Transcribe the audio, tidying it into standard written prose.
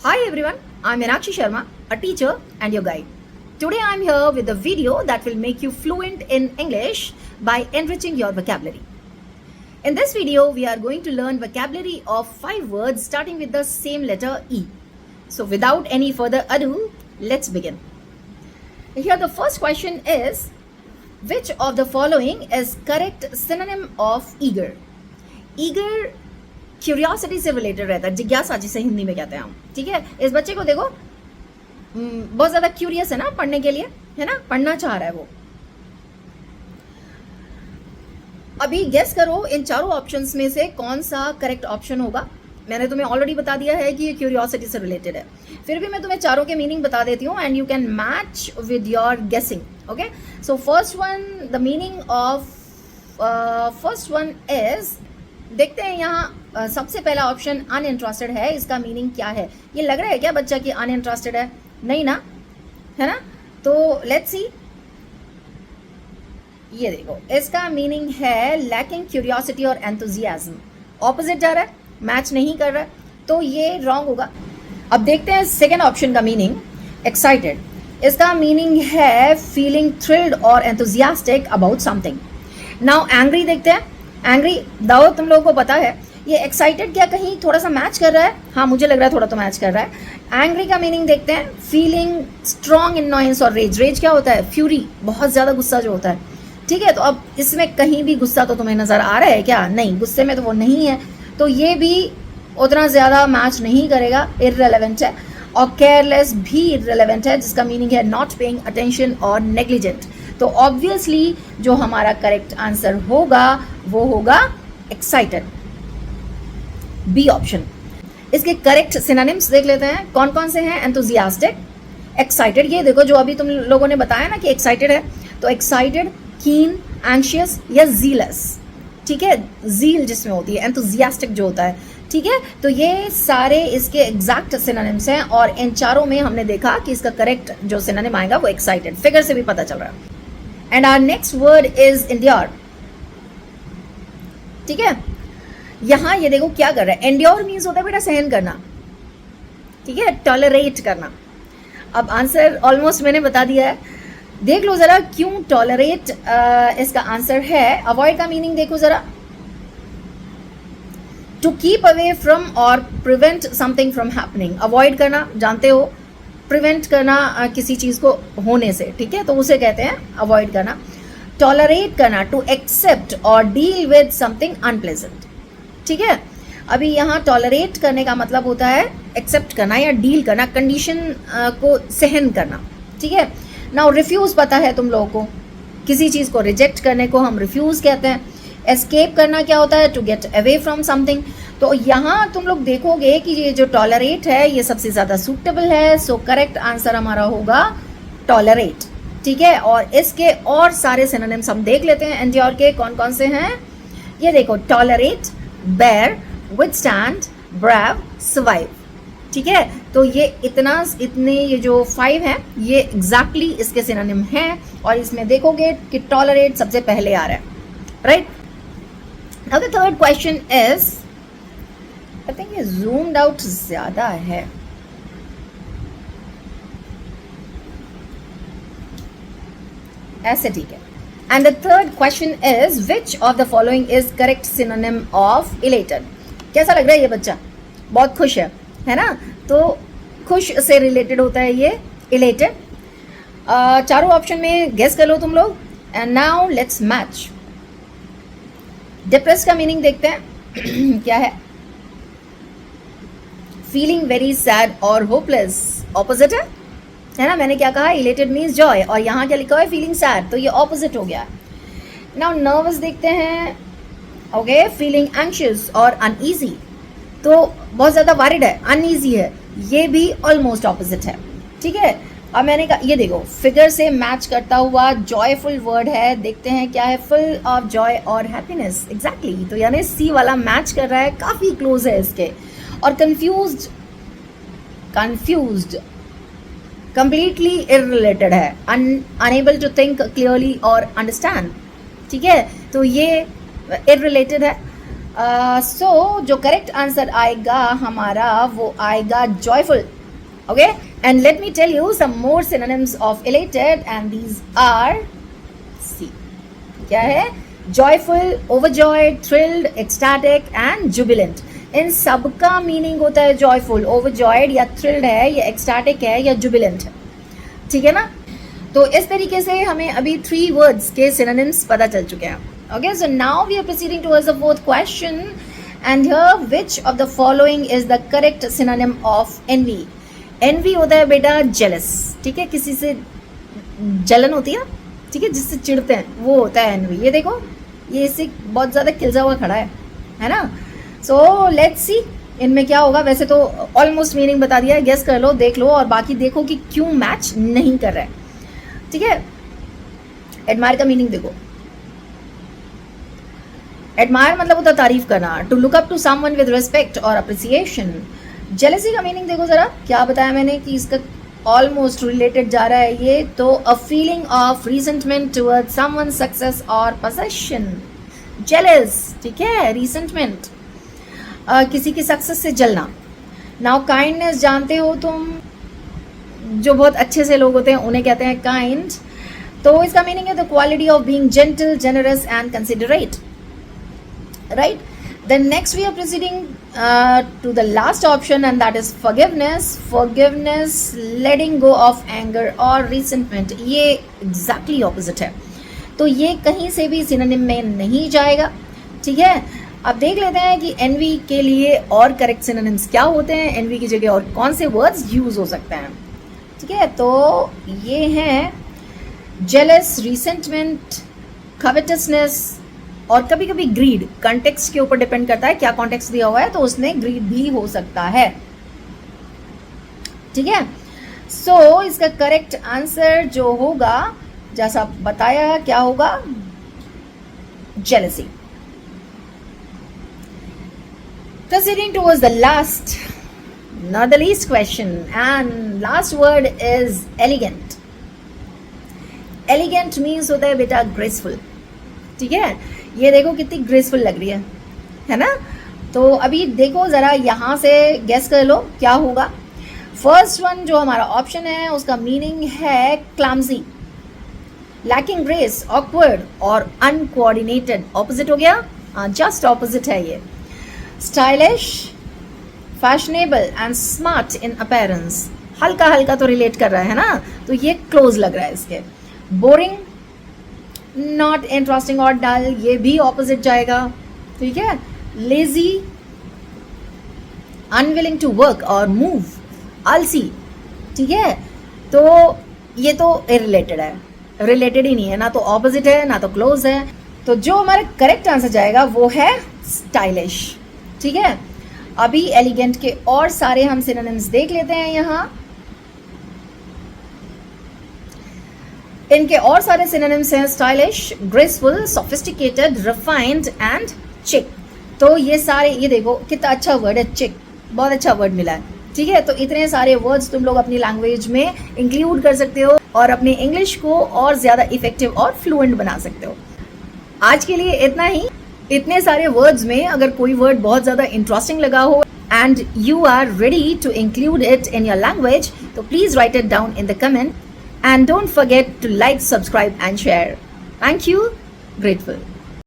Hi everyone, I'm Meenakshi Sharma, a teacher and your guide. Today I'm here with a video that will make you fluent in English by enriching your vocabulary. In this video, we are going to learn vocabulary of 5 words starting with the same letter E. So without any further ado, let's begin. Here the first question is, which of the following is correct synonym of eager? Eager curiosity से related रहता है, जिज्ञासा जिसे हिंदी में कहते हैं हम. ठीक है, इस बच्चे को देखो बहुत ज्यादा क्यूरियस है ना पढ़ने के लिए, है ना, पढ़ना चाह रहा है वो. अभी गेस करो इन चारों ऑप्शंस में से कौन सा करेक्ट ऑप्शन होगा. मैंने तुम्हें ऑलरेडी बता दिया है कि ये क्यूरियोसिटी से रिलेटेड है, फिर भी मैं तुम्हें चारों के मीनिंग बता देती हूँ and you can match with your guessing. Okay, so first one, the meaning of first one is, देखते हैं यहाँ सबसे पहला ऑप्शन अनइंटरेस्टेड है. इसका मीनिंग क्या है? ये लग रहा है क्या बच्चा कि अनइंटरेस्टेड है? नहीं ना, है ना. तो लेट्स सी. ये देखो, इसका मीनिंग है लैकिंग क्यूरियोसिटी और एंथुजियाज्म. ऑपोजिट जा रहा है, मैच नहीं कर रहा है, तो ये रॉन्ग होगा. अब देखते हैं सेकेंड ऑप्शन का मीनिंग, एक्साइटेड. इसका मीनिंग है फीलिंग थ्रिल्ड और enthusiastic about something. Now angry देखते हैं. एंग्री दाओ तुम लोगों को पता है, ये एक्साइटेड क्या कहीं थोड़ा सा मैच कर रहा है? हाँ, मुझे लग रहा है थोड़ा तो मैच कर रहा है. एंग्री का मीनिंग देखते हैं, फीलिंग स्ट्रॉन्ग इनॉयंस और रेज. रेज क्या होता है? फ्यूरी, बहुत ज़्यादा गुस्सा जो होता है. ठीक है, तो अब इसमें कहीं भी गुस्सा तो तुम्हें नज़र आ रहा है क्या? नहीं, गुस्से में तो वो नहीं है, तो ये भी उतना ज़्यादा मैच नहीं करेगा, इररेलेवेंट है. और केयरलेस भी इररेलेवेंट है, जिसका मीनिंग है नॉट पेइंग अटेंशन और नेग्लिजेंट. तो ऑब्वियसली जो हमारा करेक्ट आंसर होगा वो होगा एक्साइटेड, बी ऑप्शन. इसके करेक्ट सिनोनिम्स देख लेते हैं कौन कौन से हैं. Enthusiastic, excited. ये देखो जो अभी तुम लोगों ने बताया ना कि एक्साइटेड है, तो एक्साइटेड, कीन, एंशियस या जीलस. ठीक है, जील जिसमें होती है, एंथुजियास्टिक जो होता है. ठीक है, तो ये सारे इसके एग्जैक्ट सिनोनिम्स हैं और इन चारों में हमने देखा कि इसका करेक्ट जो सिनोनिम आएगा वो एक्साइटेड. फिगर से भी पता चल रहा है. And our next word is endure. ठीक है, यहां ये देखो क्या कर रहा है. एंड्योर मीन्स होता है बेटा सहन करना. ठीक है, टॉलरेट करना. अब आंसर ऑलमोस्ट मैंने बता दिया है, देख लो जरा क्यों टॉलरेट इसका आंसर है. अवॉइड का मीनिंग देखो जरा, टू कीप अवे फ्रॉम और prevent something from happening. Avoid करना जानते हो, प्रिवेंट करना किसी चीज़ को होने से. ठीक है, तो उसे कहते हैं अवॉइड करना. टॉलरेट करना, टू एक्सेप्ट और डील विद समथिंग अनप्लेजेंट. ठीक है, अभी यहाँ टॉलरेट करने का मतलब होता है एक्सेप्ट करना या डील करना, कंडीशन को सहन करना. ठीक है, नाउ रिफ्यूज़ पता है तुम लोगों को, किसी चीज़ को रिजेक्ट करने को हम रिफ्यूज़ कहते हैं. एस्केप करना क्या होता है? To get away from something. तो यहाँ तुम लोग देखोगे कि ये जो टॉलरेट है ये सबसे ज़्यादा सूटेबल है. सो करेक्ट आंसर हमारा होगा टॉलरेट. ठीक है, और इसके और सारे सिनोनिम्स हम देख लेते हैं एंड्योर के कौन कौन से हैं. ये देखो, tolerate, bear, withstand, brave, survive. ठीक है, तो ये इतने ये जो 5 हैं ये एग्जैक्टली इसके सिनोनिम हैं और इसमें देखोगे कि टॉलरेट सबसे पहले आ रहा है. Right. Now the third question is, I think ये zoomed आउट ज्यादा है. ऐसे ठीक है. And the third question is, which of the following is correct synonym of elated. कैसा लग रहा है ये बच्चा? बहुत खुश है ना. तो खुश से रिलेटेड होता है ये इलेटेड. चारों ऑप्शन में गेस कर लो तुम लोग. And now let's match. Depress का मीनिंग देखते हैं क्या है. फीलिंग वेरी सैड और होपलेस, ऑपोजिट है ना. मैंने क्या कहा? इलेटेड मीन्स जॉय, और यहाँ क्या लिखा है? फीलिंग सैड, तो ये ऑपोजिट हो गया. नाउ नर्वस देखते हैं. ओके, फीलिंग एंशियस और अनईजी, तो बहुत ज़्यादा वरिड है, अनईजी है, ये भी ऑलमोस्ट ऑपोजिट है. ठीक है, अब मैंने कहा ये देखो फिगर से मैच करता हुआ जॉयफुल वर्ड है. देखते हैं क्या है. फुल ऑफ जॉय और हैप्पीनेस. एग्जैक्टली, तो यानी सी वाला मैच कर रहा है, काफ़ी क्लोज है इसके. और कंफ्यूज्ड कंप्लीटली इररिलेटेड है, अनएबल टू थिंक क्लियरली और अंडरस्टैंड. ठीक है, तो ये इररिलेटेड है. सो जो करेक्ट आंसर आएगा हमारा वो आएगा joyful. Okay, and let me tell you some more synonyms of elated and these are see. क्या है? Joyful, overjoyed, thrilled, ecstatic and jubilant. इन सब का मीनिंग होता है जॉयफुल, ओवरजॉयड या थ्रिल्ड है या एक्सटैटिक है या जुबिलेंट है. ठीक है ना? तो इस तरीके से हमें अभी 3 वर्ड्स के सिनोनिम्स पता चल चुके हैं. Okay, so now we are proceeding towards the fourth question, and here which of the following is the correct synonym of envy? Envy होता है बेटा jealous. ठीक है, किसी से जलन होती है, ठीक है, जिससे चिढ़ते हैं, वो होता है envy. ये देखो, ये इसे बहुत ज़्यादा खिलजा हुआ खड़ा है ना? So let's see इनमें क्या होगा. वैसे तो ऑलमोस्ट मीनिंग बता दिया है, गेस कर लो, देख लो और बाकी देखो कि क्यों मैच नहीं कर रहा है. ठीक है, एडमायर का मीनिंग देखो. एडमायर मतलब होता है तारीफ करना, to look up to someone with respect और अप्रिसिएशन. जेलसी का मीनिंग देखो जरा, क्या बताया मैंने कि इसका ऑलमोस्ट रिलेटेड जा रहा है ये. तो a feeling of resentment towards someone success और पोजेशन. जेलस, ठीक है, रिसेंटमेंट, किसी की सक्सेस से जलना. नाउ काइंडनेस जानते हो तुम, जो बहुत अच्छे से लोग होते हैं उन्हें कहते हैं काइंड. तो इसका मीनिंग है the quality of being gentle, generous and considerate. Right, then next we are proceeding to the last option, and that is forgiveness. Forgiveness, letting go of anger or resentment. ये exactly opposite है, तो ये कहीं से भी synonym में नहीं जाएगा. ठीक है, अब देख लेते हैं कि envy के लिए और correct synonyms क्या होते हैं, envy की जगह और कौन से words use हो सकते हैं. ठीक है, तो ये हैं jealous, resentment, covetousness और कभी कभी ग्रीड. कॉन्टेक्स्ट के ऊपर डिपेंड करता है, क्या कॉन्टेक्स्ट दिया हुआ है तो उसमें ग्रीड भी हो सकता है. ठीक है, सो इसका करेक्ट आंसर जो होगा, जैसा बताया, क्या होगा? Jealousy. Proceeding towards the last, not the least question, and last word is elegant. Elegant means होता है बेटा graceful. ठीक है, ये देखो कितनी ग्रेसफुल लग रही है ना? तो अभी देखो ज़रा, यहाँ से गेस कर लो क्या होगा. फर्स्ट वन जो हमारा ऑप्शन है उसका मीनिंग है क्लमजी, लैकिंग ग्रेस, ऑकवर्ड और अनकोऑर्डिनेटेड. ऑपोजिट हो गया, जस्ट ऑपोजिट है ये. Stylish, fashionable and smart in appearance. हल्का हल्का तो रिलेट कर रहा है ना, तो ये क्लोज लग रहा है इसके. बोरिंग, नॉट इंटरेस्टिंग और डल, ये भी ऑपोजिट जाएगा. ठीक है, लेजी, अनविलिंग टू वर्क और मूव, आलसी. ठीक है, तो ये तो इरिलेटेड है, रिलेटेड ही नहीं है, ना तो ऑपोजिट है ना तो क्लोज है. तो जो हमारा करेक्ट आंसर जाएगा वो है स्टाइलिश. ठीक है, अभी एलिगेंट के और सारे हम सिनोनिम्स देख लेते हैं यहाँ. इनके और सारे सिनोनिम्स हैं stylish, graceful, sophisticated, refined and चिक. तो ये सारे, ये देखो कितना अच्छा वर्ड है चिक, बहुत अच्छा वर्ड मिला है. ठीक है, तो इतने सारे वर्ड्स तुम लोग अपनी लैंग्वेज में इंक्लूड कर सकते हो और अपनी इंग्लिश को और ज़्यादा इफेक्टिव और फ्लुएंट बना सकते हो. आज के लिए इतना ही. इतने सारे वर्ड्स में अगर कोई वर्ड बहुत ज़्यादा इंटरेस्टिंग लगा हो and you are ready to include it in your language, so please write it down in the comment and don't forget to like, subscribe and share. Thank you. Grateful.